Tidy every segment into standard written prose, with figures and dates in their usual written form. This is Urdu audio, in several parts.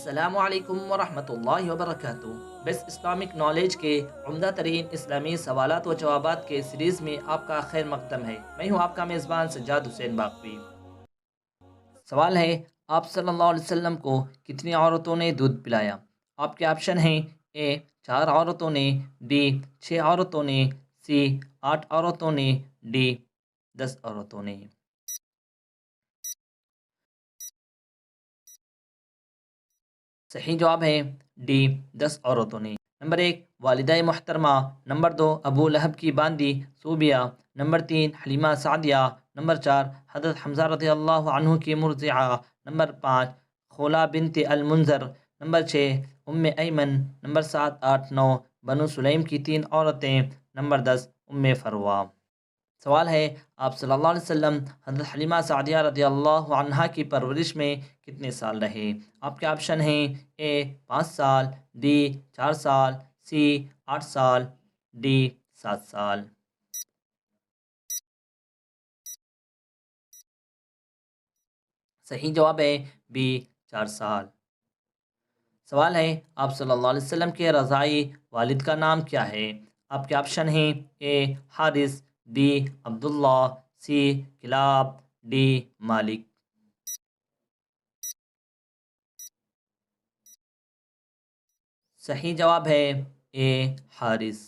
السلام علیکم ورحمۃ اللہ وبرکاتہ۔ بیسٹ اسلامک نالج کے عمدہ ترین اسلامی سوالات و جوابات کے سیریز میں آپ کا خیر مقدم ہے۔ میں ہوں آپ کا میزبان سجاد حسین باقوی۔ سوال ہے، آپ صلی اللہ علیہ وسلم کو کتنی عورتوں نے دودھ پلایا؟ آپ کے آپشن ہیں: اے 4 عورتوں نے، بی 6 عورتوں نے، سی 8 عورتوں نے، ڈی 10 عورتوں نے۔ صحیح جواب ہے ڈی 10 عورتوں نے۔ نمبر 1 والدہ محترمہ، نمبر 2 ابو لہب کی باندی صوبیہ، نمبر 3 حلیمہ سعدیہ، نمبر 4 حضرت حمزہ رضی اللہ عنہ کی مرضعہ، نمبر 5 خولہ بنت المنذر، نمبر 6 ایمن، نمبر 7 8 9 بنو سلیم کی 3 عورتیں، نمبر 10 فروہ۔ سوال ہے، آپ صلی اللہ علیہ وسلم حضرت حلیمہ سعدیہ رضی اللہ عنہا کی پرورش میں کتنے سال رہے؟ آپ کے آپشن ہیں: اے 5 سال، بی 4 سال، سی 8 سال، ڈی 7 سال۔ صحیح جواب ہے بی 4 سال۔ سوال ہے، آپ صلی اللہ علیہ وسلم کے رضاعی والد کا نام کیا ہے؟ آپ کے آپشن ہیں: A Haris, B Abdullah, C کلاب، ڈی مالک۔ صحیح جواب ہے اے حارث۔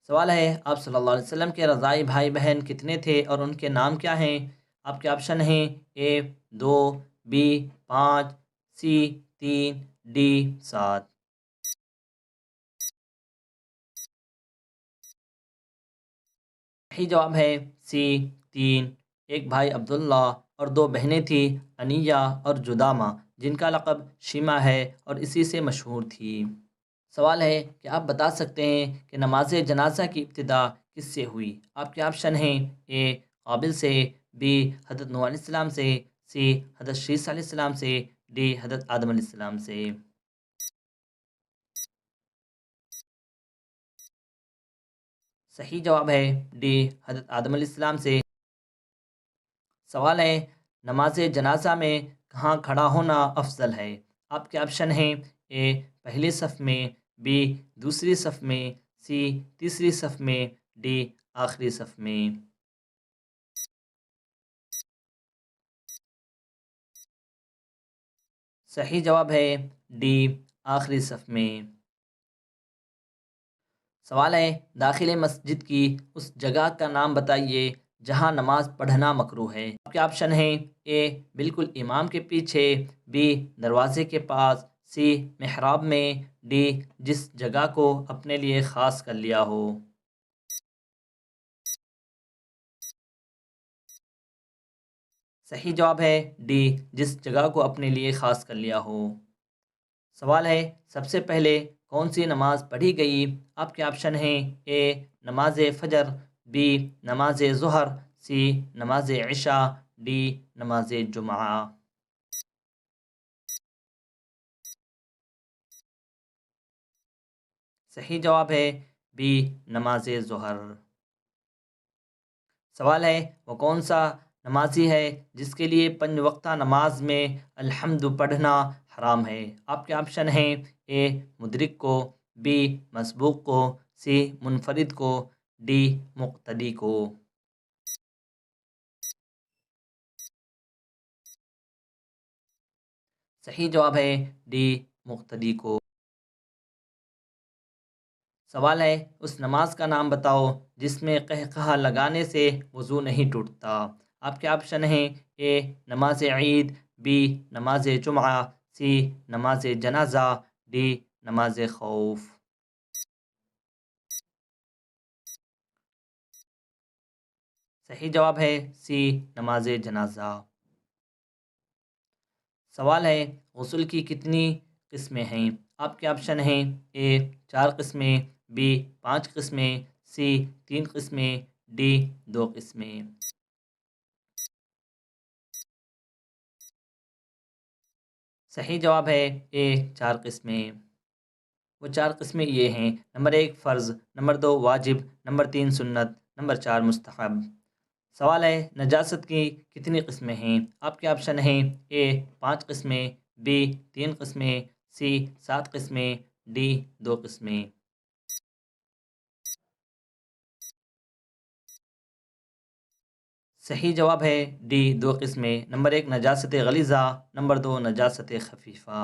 سوال ہے، آپ صلی اللہ علیہ وسلم کے رضاعی بھائی بہن کتنے تھے اور ان کے نام کیا ہیں؟ آپ کے آپشن ہیں: اے 2، بی 5، سی 3، ڈی 7۔ صحیح جواب ہے سی 3۔ ایک بھائی عبداللہ اور 2 بہنیں تھیں، انیہ اور جدامہ، جن کا لقب شیمہ ہے اور اسی سے مشہور تھی۔ سوال ہے کہ آپ بتا سکتے ہیں کہ نماز جنازہ کی ابتدا کس سے ہوئی؟ آپ کے آپشن ہیں: اے قابل سے، بی حضرت نوح علیہ السلام سے، سی حضرت شیس علیہ السلام سے، ڈی حضرت آدم علیہ السلام سے۔ صحیح جواب ہے ڈی حضرت آدم علیہ السلام سے۔ سوال ہے، نماز جنازہ میں کہاں کھڑا ہونا افضل ہے؟ آپ کے آپشن ہیں: اے پہلی صف میں، بی دوسری صف میں، سی تیسری صف میں، ڈی آخری صف میں۔ صحیح جواب ہے ڈی آخری صف میں۔ سوال ہے، داخل مسجد کی اس جگہ کا نام بتائیے جہاں نماز پڑھنا مکروہ ہے۔ آپ کے آپشن ہیں: اے بالکل امام کے پیچھے، بی دروازے کے پاس، سی محراب میں، ڈی جس جگہ کو اپنے لیے خاص کر لیا ہو۔ صحیح جواب ہے ڈی جس جگہ کو اپنے لیے خاص کر لیا ہو۔ سوال ہے، سب سے پہلے کون سی نماز پڑھی گئی؟ آپ کے آپشن ہیں: اے نماز فجر، بی نماز ظہر، سی نماز عشاء، ڈی نماز جمعہ۔ صحیح جواب ہے بی نماز ظہر۔ سوال ہے، وہ کون سا نمازی ہے جس کے لیے 5 وقتہ نماز میں الحمد پڑھنا حرام ہے؟ آپ کے آپشن ہیں: اے مدرک کو، بی مسبوق کو، سی منفرد کو، ڈی مقتدی کو۔ صحیح جواب ہے ڈی مقتدی کو۔ سوال ہے، اس نماز کا نام بتاؤ جس میں قہقہہ لگانے سے وضو نہیں ٹوٹتا۔ آپ کے آپشن ہیں: اے نماز عید، بی نماز جمعہ، سی نماز جنازہ، ڈی نماز خوف۔ صحیح جواب ہے سی نماز جنازہ۔ سوال ہے، غسل کی کتنی قسمیں ہیں؟ آپ کے آپشن ہیں: اے 4 قسمیں، بی 5 قسمیں، سی 3 قسمیں، ڈی 2 قسمیں۔ صحیح جواب ہے اے 4 قسمیں۔ وہ 4 قسمیں یہ ہیں: نمبر 1 فرض، نمبر 2 واجب، نمبر 3 سنت، نمبر 4 مستحب۔ سوال ہے، نجاست کی کتنی قسمیں ہیں؟ آپ کے آپشن ہیں: اے 5 قسمیں، بی 3 قسمیں، سی 7 قسمیں، ڈی 2 قسمیں۔ صحیح جواب ہے ڈی 2 قسمیں۔ نمبر 1 نجاست غلیظہ، نمبر 2 نجاست خفیفہ۔